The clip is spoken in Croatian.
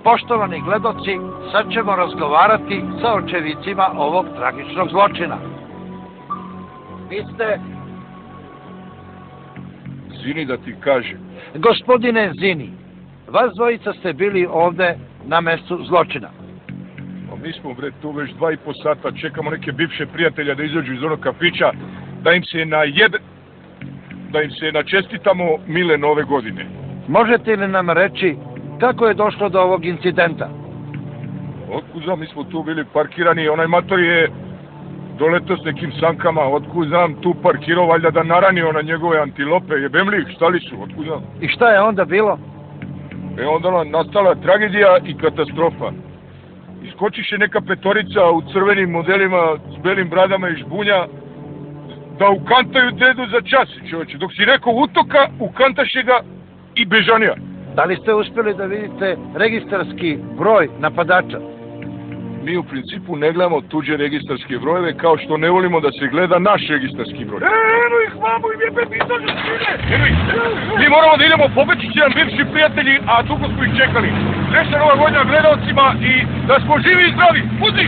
Poštovani gledoci, sad ćemo razgovarati sa očevicima ovog tragičnog zločina. Vi ste... Zini da ti kažem. Gospodine Zini, vas dvojica ste bili ovde na mestu zločina. Mi smo, bre, tu već 2,5 sata, čekamo neke bivše prijatelja da izađu iz onog kafića, da im se načestitamo mile nove godine. Možete li nam reći kako je došlo do ovog incidenta? Otkud znam, mi smo tu bili parkirani, onaj mator je doletao s nekim sankama, otkud znam, tu parkirao, valjda da naranio na njegove antilope, jebem li ih, šta li su, otkud znam. I šta je onda bilo? Onda nastala tragedija i katastrofa. Iskočiše neka petorica u crvenim modelima s belim bradama i žbunja da ukantaju dedu za čas, čovječe. Dok si rekao utoka, ukantaše ga i bežanija. Da li ste uspjeli da vidite registarski broj napadača? Mi u principu ne gledamo tuđe registarske brojeve, kao što ne volimo da se gleda naš registarski broj. Eno ih, mamu, im jebe, mi dođe svine! Eno ih! Mi moramo da idemo, pobeći će nam bivši prijatelji, a dugo smo ih čekali. Srećna Nova godina gledalcima i da smo živi i zdravi! Puzi!